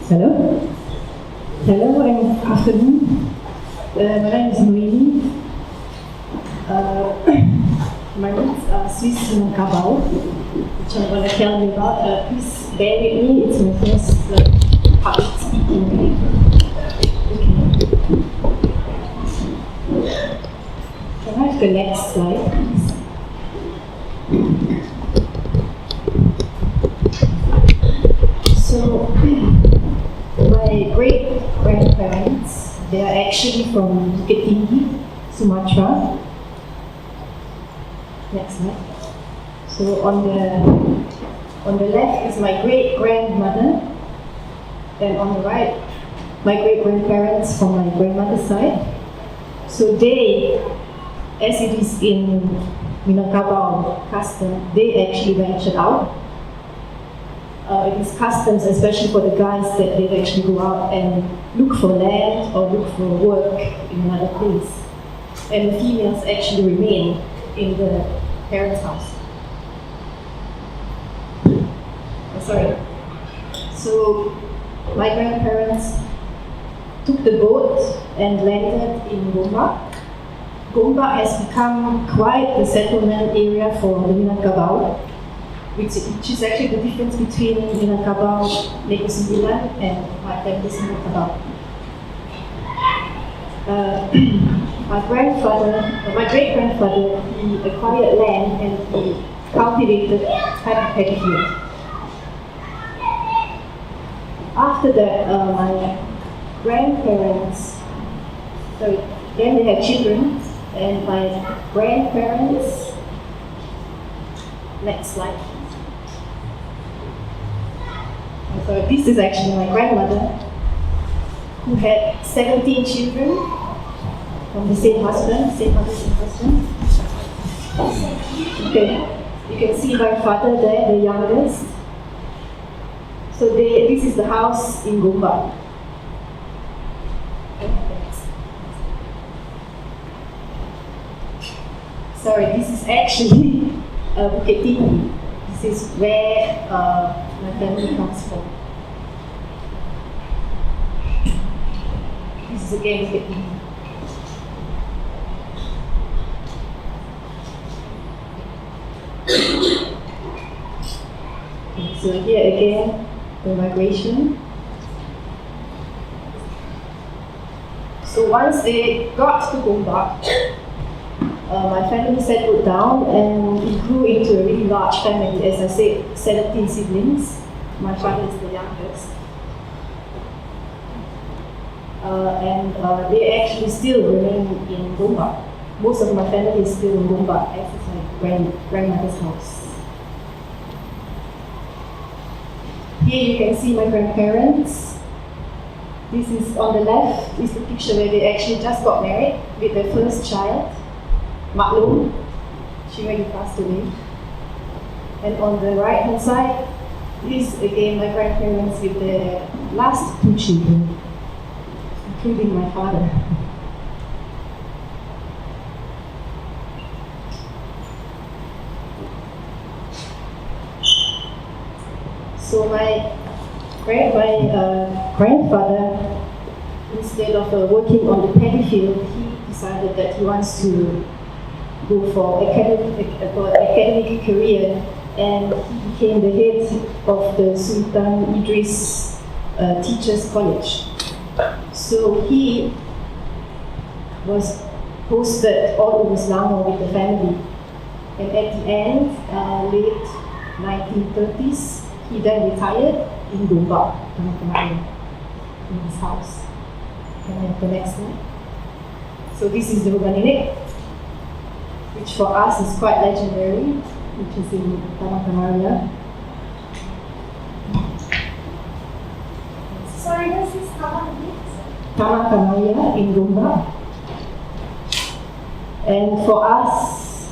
Hello. Hello and afternoon. My name is Noemy. My roots are Swiss Minangkabau, which I'm going to tell you about. Please bear with me, it's my first public speaking. Can I have the next slide, please? So, my great-grandparents, they are actually from Bukit Tinggi, Sumatra. Next slide. So on the left is my great-grandmother, and on the right, my great-grandparents from my grandmother's side. So they, as it is in Minangkabau custom, they actually ventured out. It is customs, especially for the guys, that they actually go out and look for land or look for work in another place. And the females actually remain in the parents' house. Sorry. So my grandparents took the boat and landed in Gombak. Gombak has become quite the settlement area for the Minangkabau, which is actually the difference between Minangkabau, Negeri Sembilan, and my family's Minangkabau. My great-grandfather, he acquired land and he cultivated paddy field. After that, my grandparents, then they had children, and my grandparents, next slide. So this is actually my grandmother, who had 17 children from the same husband, same mother, same husband. Okay, you can see my father there, the youngest. So this is the house in Gombak. Sorry, this is actually Bukit Tinggi. This is where my family comes from. This is again Bukit Tinggi. Okay, so here again, the migration. So once they got to Gombak, my family settled down and it grew into a really large family. As I said, 17 siblings. My father is the youngest. And they actually still remain in Gombak. Most of my family is still in Gombak, as is my grandmother's house. Here you can see my grandparents. This is on the left, is the picture where they actually just got married with their first child. Maklum, she already passed away. And on the right hand side is again my grandparents with their last two children, including my father. So my grandfather, instead of working on the paddy field, he decided that he wants to go for academic career, and he became the head of the Sultan Idris Teachers College. So he was posted all over Selangor with the family, and at the end, late 1930s, he then retired in Gombak, in his house. Can I have the next one? So this is the Rumah Nenek, which for us is quite legendary, which is in Minangkabau. Sorry, this is Minangkabau in Gombak. And for us,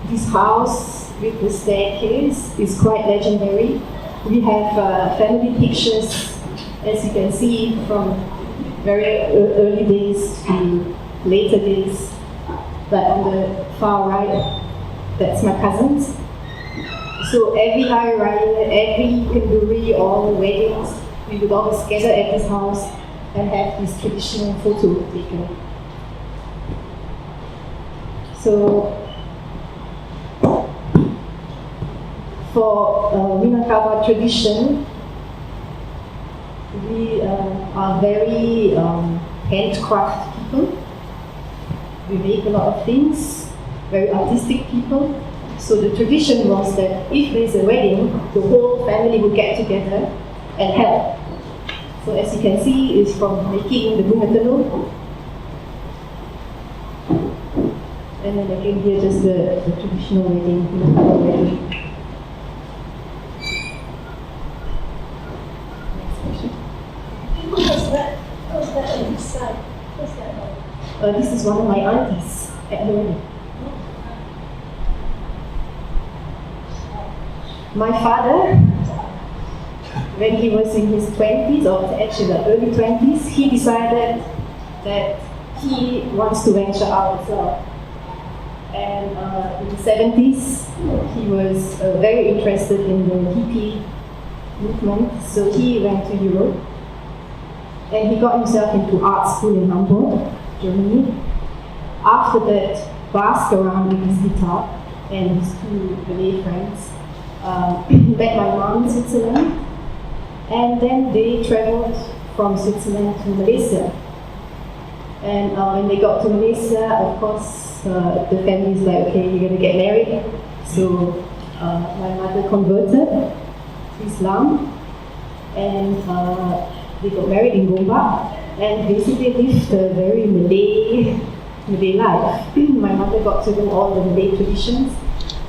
this house with the staircase is quite legendary. We have family pictures, as you can see, from very early days to later days. But on the far right, that's my cousins. So every Hari Raya, every kenduri or weddings, we would always gather at this house and have this traditional photo taken. So for Minangkabau tradition, we are very handcraft people. We make a lot of things, very artistic people. So the tradition was that if there's a wedding, the whole family would get together and help. So as you can see, it's from making the bunga telur, and then again here just the traditional wedding, wedding. What's that on this side? What's that about? This is one of my aunties at her wedding. My father, when he was in his 20s, or actually the early 20s, he decided that he wants to venture out as well. And in the 70s, he was very interested in the hippie movement, so he went to Europe. And he got himself into art school in Hamburg, Germany. After that, busked around with his guitar and his two Malay friends. Met my mom in Switzerland, and then they traveled from Switzerland to Malaysia. And when they got to Malaysia, of course, the family's like, okay, you're gonna get married. So my mother converted to Islam, and they got married in Gombak, and basically lived a very Malay life. My mother got to know all the Malay traditions.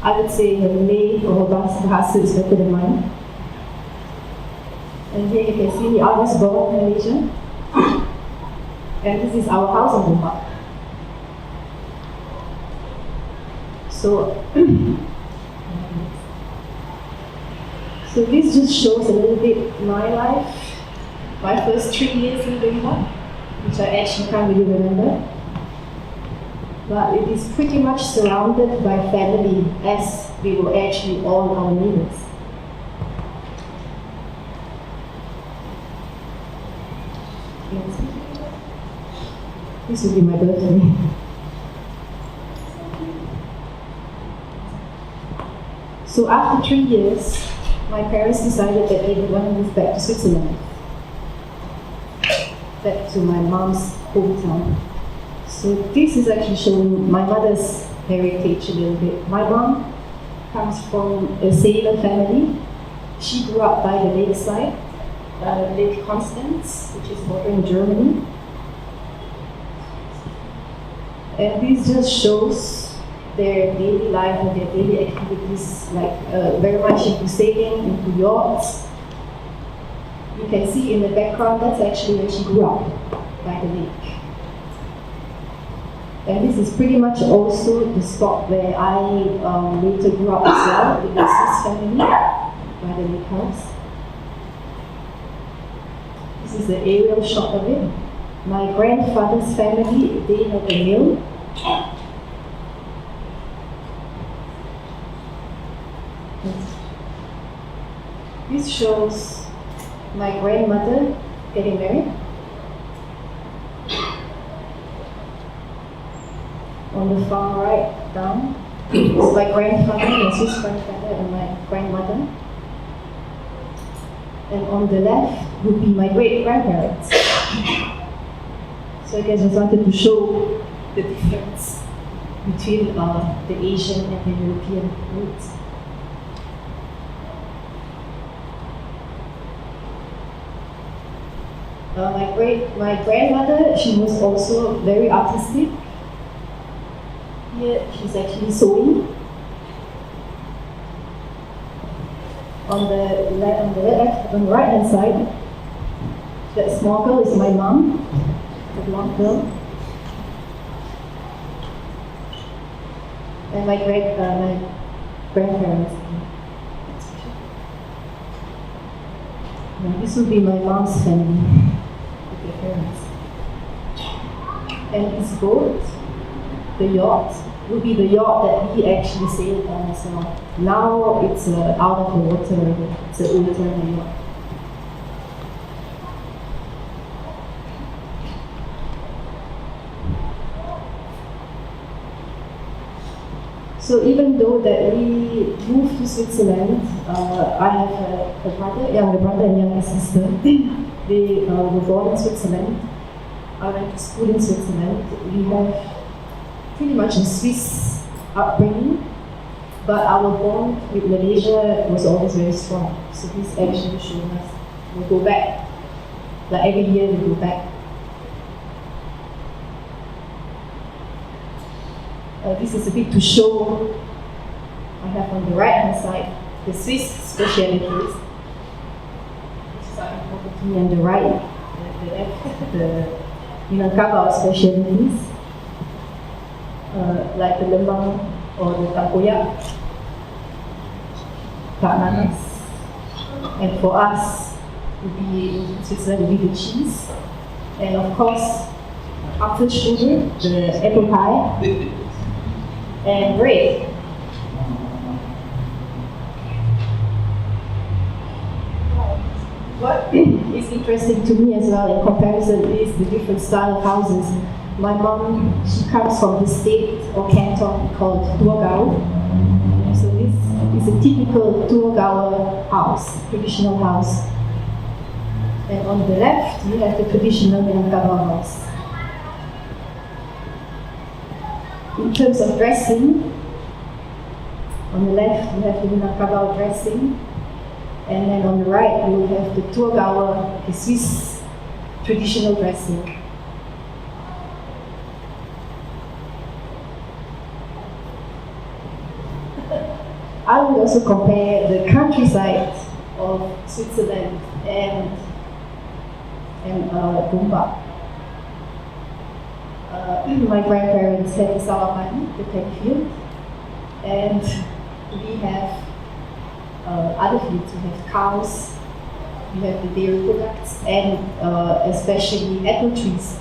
I would say her Malay or her bahasa is better than mine. And here you can see I was born in Malaysia. And this is our house in Gombak. So, so this just shows a little bit my life, my first 3 years in Gombak, which I actually can't really remember. But it is pretty much surrounded by family, as we were actually all our neighbors. This will be my birthday. So after 3 years, my parents decided that they would want to move back to Switzerland, back to my mom's hometown. So this is actually showing my mother's heritage a little bit. My mom comes from a sailor family. She grew up by the lakeside, Lake Constance, which is bordering Germany. And this just shows their daily life and their daily activities, like very much into sailing, into yachts. You can see in the background, that's actually where she grew up, by the lake. And this is pretty much also the spot where I later grew up as well, with the Swiss family, by the lake house. This is the aerial shot of it. My grandfather's family, they had a mill. This shows my grandmother getting married. On the far right down is my grandfather, my Swiss grandfather, and my grandmother. And on the left would be my great-grandparents. So I guess I just wanted to show the difference between the Asian and the European roots. My grandmother, she was also very artistic. Here she's actually sewing. On the right hand side, that small girl is my mom, the blonde girl. And my grandparents. Now this would be my mom's family, with their parents. And this boat, the yacht, would be the yacht that we actually sailed on as well. Now it's out of the water already. It's an older yacht. So even though that we moved to Switzerland, I have a brother, younger brother and younger sister. They were born in Switzerland. I went to school in Switzerland. We have pretty much a Swiss upbringing, but our bond with Malaysia was always very strong. So this actually shows us we go back. Like every year we go back. This is a bit to show. I have on the right hand side the Swiss specialities. This is our property on the right, the left, the Minangkabau specialities, like the lemang or the tempoyak, kak nanas. And for us, would be in Switzerland, would be the cheese. And of course, Apfelstrudel, the apple pie, and bread. What is interesting to me as well in comparison is the different style of houses. My mom, she comes from the state or canton called Thurgau. So this is a typical Thurgauer house, traditional house. And on the left, you have the traditional Minangkabau house. In terms of dressing, on the left you have the Minangkabau dressing, and then on the right you will have the Thurgauer, the Swiss traditional dressing. I would also compare the countryside of Switzerland and Gombak. My grandparents had a sawah the paddy field, and we have other fields. We have cows, we have the dairy products, and especially apple trees.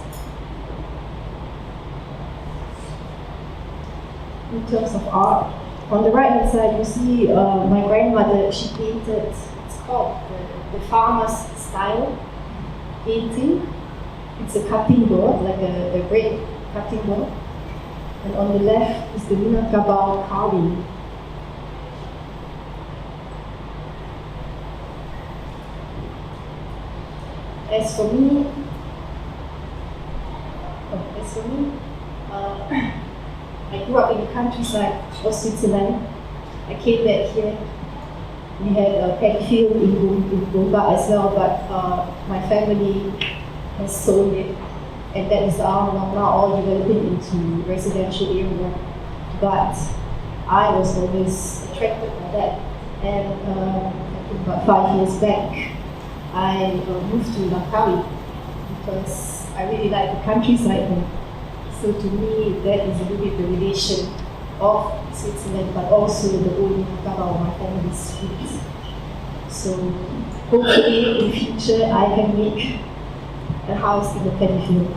In terms of art, on the right hand side you see my grandmother, she painted, it's called the farmer's style painting. It's a cutting board, like a bread cutting board. And on the left is the Minangkabau carving. As for me, I grew up in the countryside of Switzerland. I came back here. We had a paddy field in Gombak as well, but my family has sold it, and that is now all developing into residential area. But I was always attracted by that, and I think about 5 years back, I moved to Langkawi because I really like the countryside there. So to me, that is a little bit the relation of Switzerland, but also the old Minangkabau, my family's roots. So hopefully in future I can make a house in the paddy field.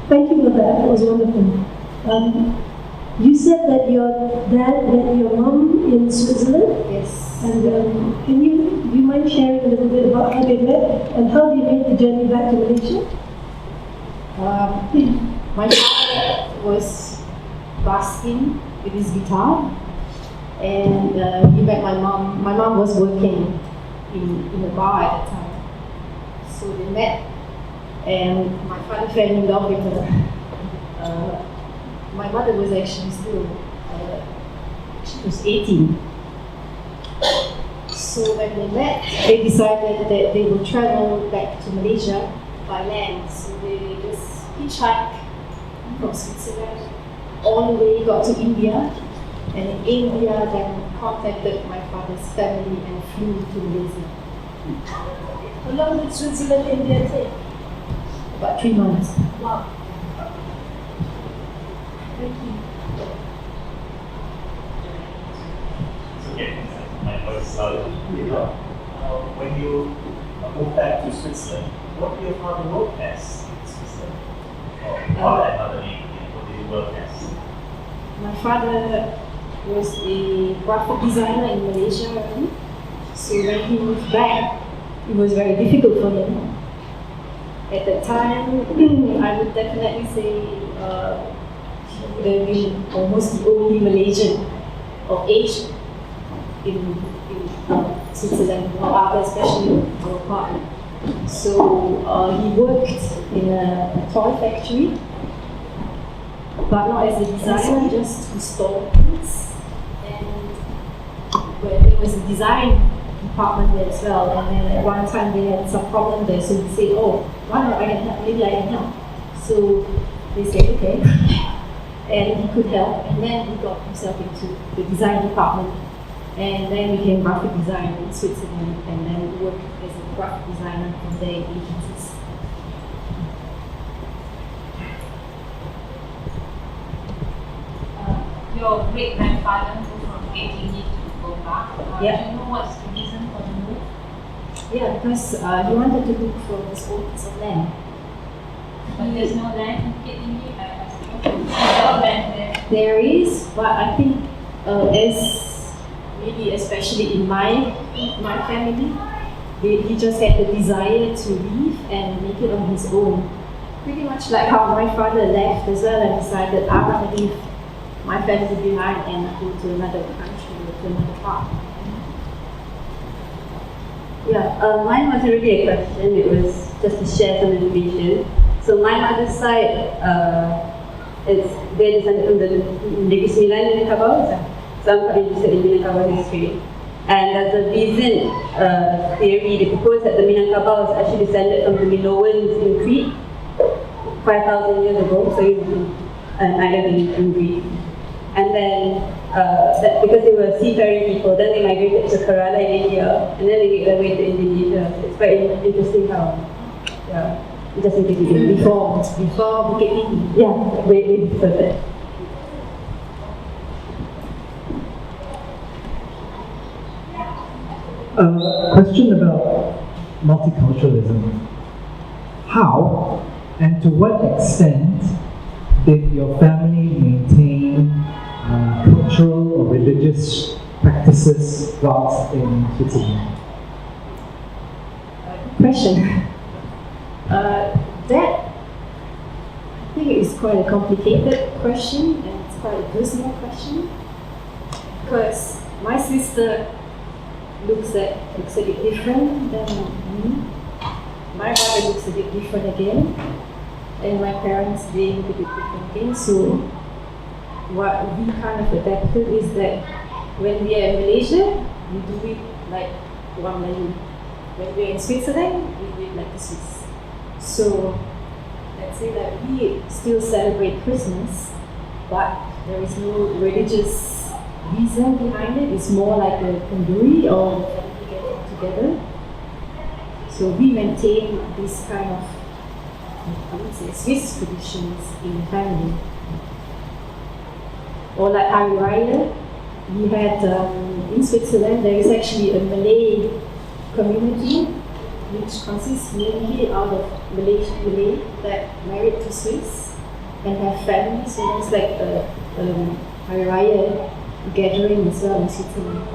Thank you for that. That was wonderful. You said that your dad met your mom in Switzerland. Yes. And do you mind sharing a little bit about how they met and how they made the journey back to Malaysia? My father was basking with his guitar, and he met my mom. My mom was working in a bar at the time, so they met. And my father fell in love with her. My mother was actually still, she was 18. So when they met, they decided that they would travel back to Malaysia by land. So they just hitchhiked from Switzerland all the way got to India, and in India then contacted my father's family and flew to Malaysia. How long did Switzerland and India take? About 3 months. Wow. Thank you. It's okay. My voice is louder. When you moved back to Switzerland, what did your father work as in Switzerland? Or father and mother name, what did he work as? My father was a graphic designer in Malaysia already. So when he moved back, it was very difficult for him. At that time, I would definitely say he would have been almost the only Malaysian or Asian in Switzerland, or especially our part. So he worked in a toy factory, but not as a designer, just to store things. And but there was a design department there as well. And then at one time they had some problem there, so we said, "Oh, why not? I can help. Maybe I can help." So they said, "Okay," and he could help. And then he got himself into the design department, and then became graphic designer in Switzerland, and then worked as a graphic designer from their agencies. Your great grandfather moved from Beijing to Goa. Yeah. Do you know what's the reason for the move? Yeah, because he wanted to look for his own piece of land. But there's no land in Beijing. I still no land there. There is, but I think as maybe especially in my family, he just had the desire to leave and make it on his own. Pretty much like how my father left as well and decided I want to leave my family behind and go to another country or to another part. Yeah, mine wasn't really a question, it was just to share some information. So my mother's side, they're descended from the Negeri Sembilan Minangkabau, so I'm quite interested in Minangkabau history. And there's a recent theory that proposed that the Minangkabau is actually descended from the Minoans in Crete 5,000 years ago, so it's an island in Greece. And then, that because they were seafaring people, then they migrated to Kerala in India, and then they made their way to Indonesia. It's quite interesting how, yeah, just in case you didn't Before Bukit Tinggi. yeah, way before that. Question about multiculturalism. How and to what extent did your family maintain cultural or religious practices whilst in Switzerland? Question. That I think is quite a complicated question, and it's quite a personal question, because my sister looks a bit different than me. My brother looks a bit different again, and my parents they look a bit different again. So what we kind of adapted is that when we are in Malaysia, we do it like one Melayu. When we're in Switzerland, we do it like the Swiss. So let's say that we still celebrate Christmas, but there is no religious reason behind it. It's more like a tandoori or family getting together. So we maintain this kind of, I would say, Swiss traditions in the family. Or like Hari Raya, we had in Switzerland there is actually a Malay community which consists mainly out of Malay that married to Swiss and have families. So there's like a Hari Raya gathering as well in Switzerland.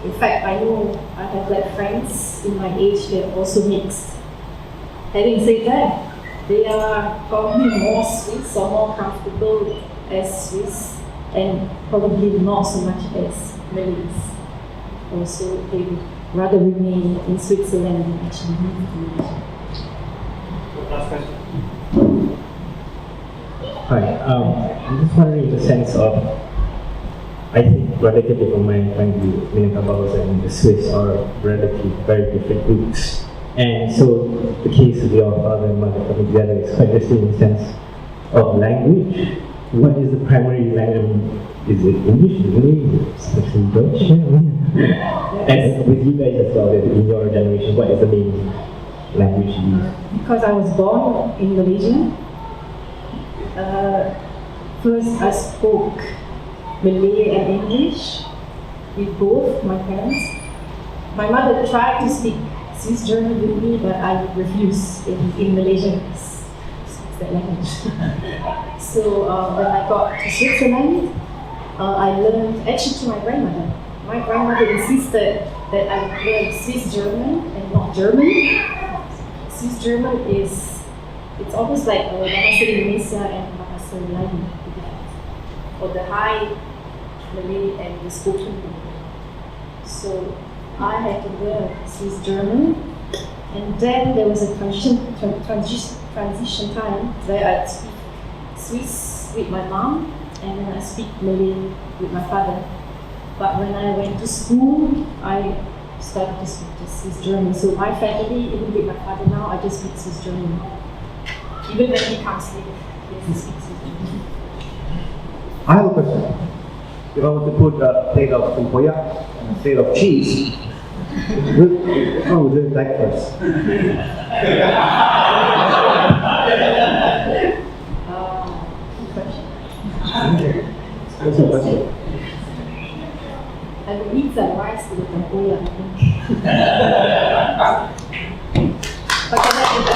In fact, I know I have like friends in my age that also mixed. Having said that, they are probably more Swiss or more comfortable as Swiss and probably not so much as Malays. Also, they would rather remain in Switzerland than actually move to Malaysia. Last question. Hi, I'm just wondering in the sense of, I think relatively from my point of view, Minangkabau and the Swiss are relatively very different groups. And so the case of your father and mother coming together is quite interesting in the sense language. What is the primary language? Is it English, Deutsch? And with you guys as well, in your generation, what is the main language you use? Because I was born in Malaysia, first I spoke Malay and English with both my parents. My mother tried to speak Swiss German with me, but I refused in Malaysia. That language. So when I got to Switzerland, I learned actually to my grandmother. My grandmother insisted that I learn Swiss German and not German. Swiss German it's almost like bahasa Indonesia and bahasa Melayu, or the high Malay and the spoken Malay. So I had to learn Swiss German, and then there was a transition time where I speak Swiss with my mom and then I speak Malay with my father. But when I went to school, I started to speak Swiss German. So my family, even with my father now, I just speak Swiss German. Even when he comes here, he speaks Swiss German. I have a question. If I was to put a plate of tempoyak and a plate of cheese, which one would you like first? What's the question? I will eat some rice with the tempoyak, I think. But can I eat the